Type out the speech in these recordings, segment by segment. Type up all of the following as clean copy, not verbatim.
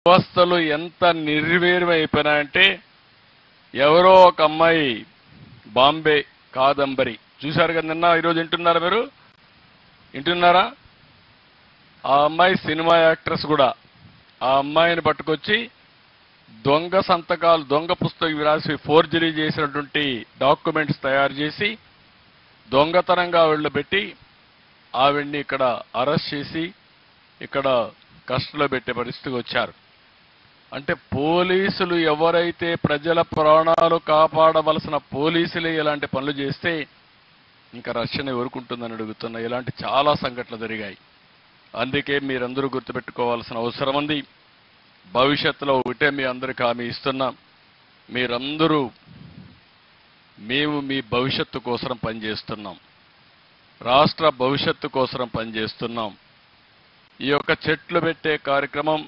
వ్యవస్థలు ఎంత నిర్వీర్యమైపోయినాయంటే ఎవరో ఒక అమ్మాయి బాంబే కాదంబరి చూశారు కదా నిన్న ఈరోజు వింటున్నారా మీరు వింటున్నారా ఆ అమ్మాయి సినిమా యాక్ట్రెస్ కూడా ఆ అమ్మాయిని పట్టుకొచ్చి దొంగ సంతకాలు దొంగ పుస్తకం రాసి ఫోర్జరీ చేసినటువంటి డాక్యుమెంట్స్ తయారు చేసి దొంగతనంగా ఆవిడలో పెట్టి ఆవిడ్ని ఇక్కడ అరెస్ట్ చేసి ఇక్కడ కస్టడీలో పెట్టే పరిస్థితికి వచ్చారు. అంటే పోలీసులు ఎవరైతే ప్రజల ప్రాణాలు కాపాడవలసిన పోలీసులే ఇలాంటి పనులు చేస్తే ఇంకా రక్షణ ఎవరుకుంటుందని అడుగుతున్నా. ఇలాంటి చాలా సంఘటనలు జరిగాయి. అందుకే మీరందరూ గుర్తుపెట్టుకోవాల్సిన అవసరం ఉంది. భవిష్యత్తులో ఒకటే మీ అందరికీ హామీ ఇస్తున్నాం, మీరందరూ మేము మీ భవిష్యత్తు కోసం పనిచేస్తున్నాం, రాష్ట్ర భవిష్యత్తు కోసం పనిచేస్తున్నాం. ఈ యొక్క చెట్లు పెట్టే కార్యక్రమం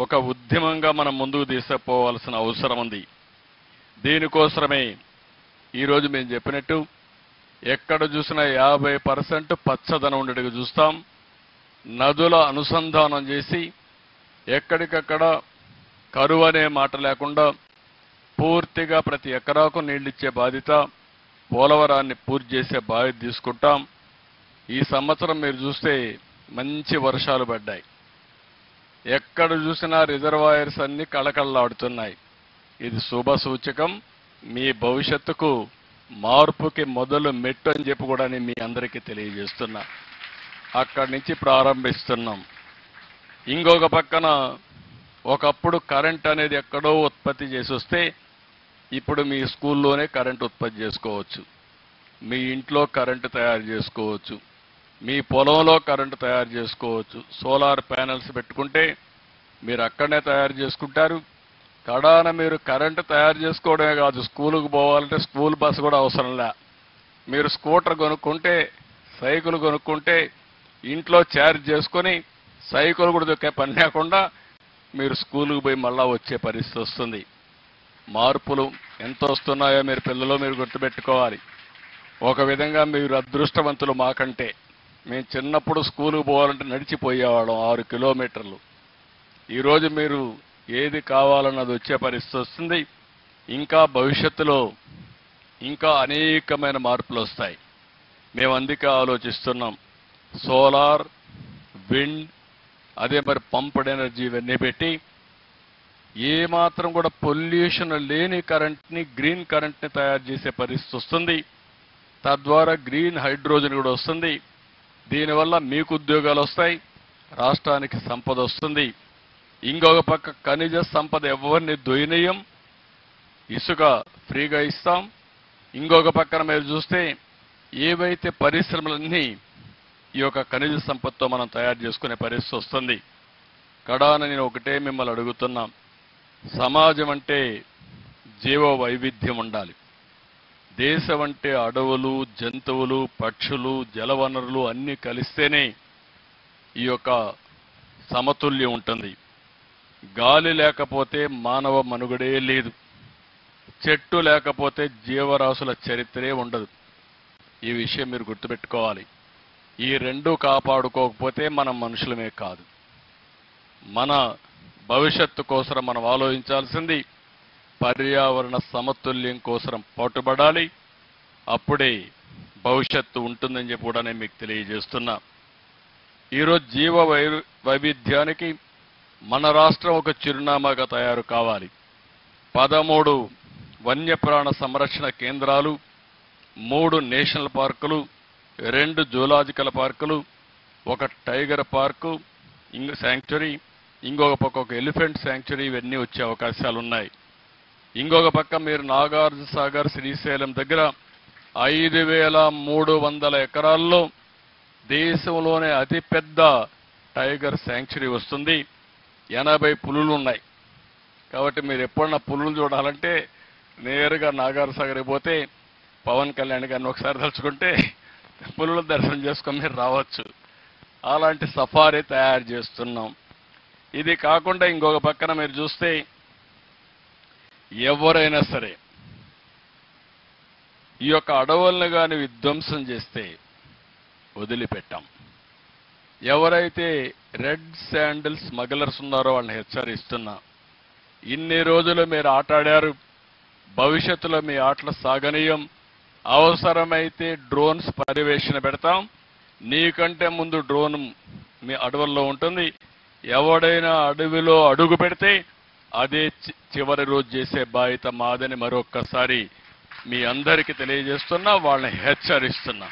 ఒక ఉద్యమంగా మనం ముందుకు తీసుకుపోవాల్సిన అవసరం ఉంది. దీనికోసమే ఈరోజు మేము చెప్పినట్టు ఎక్కడ చూసినా 50% పచ్చదనం ఉండేట్టుగా చూస్తాం. నదుల అనుసంధానం చేసి ఎక్కడికక్కడ కరువు అనే మాట లేకుండా పూర్తిగా ప్రతి ఎకరాకు నీళ్లిచ్చే బాధ్యత, పోలవరాన్ని పూర్తి చేసే బాధ్యత తీసుకుంటాం. ఈ సంవత్సరం మీరు చూస్తే మంచి వర్షాలు పడ్డాయి. ఎక్కడ చూసినా రిజర్వాయర్స్ అన్ని కళకళలాడుతున్నాయి. ఇది శుభ సూచకం. మీ భవిష్యత్తుకు మార్పుకి మొదలు మెట్టు అని చెప్పి కూడా నేను మీ అందరికీ తెలియజేస్తున్నా. అక్కడి నుంచి ప్రారంభిస్తున్నాం. ఇంకొక పక్కన ఒకప్పుడు కరెంట్ అనేది ఎక్కడో ఉత్పత్తి చేసి వస్తే ఇప్పుడు మీ స్కూల్లోనే కరెంట్ ఉత్పత్తి చేసుకోవచ్చు, మీ ఇంట్లో కరెంటు తయారు చేసుకోవచ్చు, మీ పొలంలో కరెంటు తయారు చేసుకోవచ్చు. సోలార్ ప్యానెల్స్ పెట్టుకుంటే మీరు అక్కడనే తయారు చేసుకుంటారు. కడాన మీరు కరెంటు తయారు చేసుకోవడమే కాదు, స్కూలుకు పోవాలంటే స్కూల్ బస్సు కూడా అవసరంలే. మీరు స్కూటర్ కొనుక్కుంటే, సైకిల్ కొనుక్కుంటే ఇంట్లో ఛార్జ్ చేసుకొని సైకిల్ కూడా దొక్కే పని లేకుండా మీరు స్కూలుకు పోయి మళ్ళా వచ్చే పరిస్థితి వస్తుంది. మార్పులు ఎంత వస్తున్నాయో మీరు పిల్లలు మీరు గుర్తుపెట్టుకోవాలి. ఒక విధంగా మీరు అదృష్టవంతులు మాకంటే. మేము చిన్నప్పుడు స్కూలుకు పోవాలంటే నడిచిపోయేవాళ్ళం 6 కిలోమీటర్లు. ఈరోజు మీరు ఏది కావాలన్నది వచ్చే పరిస్థితి వస్తుంది. ఇంకా భవిష్యత్తులో ఇంకా అనేకమైన మార్పులు వస్తాయి. మేము అందుకే ఆలోచిస్తున్నాం. సోలార్, విండ్, అదే మరి పంప్డ్ ఎనర్జీ ఇవన్నీ పెట్టి ఏమాత్రం కూడా పొల్యూషన్ లేని కరెంట్ని, గ్రీన్ కరెంట్ని తయారు చేసే పరిస్థితి వస్తుంది. తద్వారా గ్రీన్ హైడ్రోజన్ కూడా వస్తుంది. దీనివల్ల మీకు ఉద్యోగాలు వస్తాయి, రాష్ట్రానికి సంపద వస్తుంది. ఇంకొక పక్క ఖనిజ సంపద ఎవరిని దొయినయం, ఇసుక ఫ్రీగా ఇస్తాం. ఇంకొక పక్కన మీరు చూస్తే ఏవైతే పరిశ్రమలన్నీ ఈ యొక్క ఖనిజ సంపదతో మనం తయారు చేసుకునే పరిస్థితి వస్తుంది. కడాన నేను ఒకటే మిమ్మల్ని అడుగుతున్నాం, సమాజం అంటే జీవ వైవిధ్యం ఉండాలి. దేశం అంటే అడవులు, జంతువులు, పక్షులు, జలవనరులు అన్నీ కలిస్తేనే ఈ యొక్క సమతుల్యం ఉంటుంది. గాలి లేకపోతే మానవ మనుగడే లేదు, చెట్టు లేకపోతే జీవరాశుల చరిత్రే ఉండదు. ఈ విషయం మీరు గుర్తుపెట్టుకోవాలి. ఈ రెండు కాపాడుకోకపోతే మనం మనుషులమే కాదు. మన భవిష్యత్తు కోసం మనం ఆలోచించాల్సింది పర్యావరణ సమతుల్యం కోసం పాటుపడాలి. అప్పుడే భవిష్యత్తు ఉంటుందని చెప్పి కూడా నేను మీకు తెలియజేస్తున్నా. ఈరోజు జీవ వైవిధ్యానికి మన రాష్ట్రం ఒక చిరునామాగా తయారు కావాలి. 13 వన్యప్రాణ సంరక్షణ కేంద్రాలు, 3 నేషనల్ పార్కులు, 2 జూలాజికల్ పార్కులు, 1 టైగర్ పార్కు శాంక్చురీ, ఇంకొక పక్క ఒక ఎలిఫెంట్ శాంక్చురీ, ఇవన్నీ వచ్చే అవకాశాలు ఉన్నాయి. ఇంకొక పక్క మీరు నాగార్జున సాగర్, శ్రీశైలం దగ్గర 5300 ఎకరాల్లో దేశంలోనే అతిపెద్ద టైగర్ శాంక్చురీ వస్తుంది. 80 పులులు ఉన్నాయి. కాబట్టి మీరు ఎప్పుడన్నా పులులు చూడాలంటే నేరుగా నాగార్జున సాగర్కి పోతే పవన్ కళ్యాణ్ గారిని ఒకసారి తలుచుకుంటే పులుల దర్శనం చేసుకొని మీరు రావచ్చు. అలాంటి సఫారీ తయారు చేస్తున్నాం. ఇది కాకుండా ఇంకొక పక్కన మీరు చూస్తే ఎవరైనా సరే ఈ యొక్క అడవులను కానీ విధ్వంసం చేస్తే వదిలిపెట్టాం. ఎవరైతే రెడ్ శాండిల్ స్మగ్లర్స్ ఉన్నారో వాళ్ళని హెచ్చరిస్తున్నా. ఇన్ని రోజులు మీరు ఆటాడారు, భవిష్యత్తులో మీ ఆటలు సాగనీయం. అవసరమైతే డ్రోన్స్ పర్యవేక్షణ పెడతాం. నీకంటే ముందు డ్రోన్ మీ అడవుల్లో ఉంటుంది. ఎవడైనా అడవిలో అడుగు పెడితే అదే చివరి రోజు చేసే బాధ్యత మాదని మరొక్కసారి మీ అందరికీ తెలియజేస్తున్నా, వాళ్ళని హెచ్చరిస్తున్నా.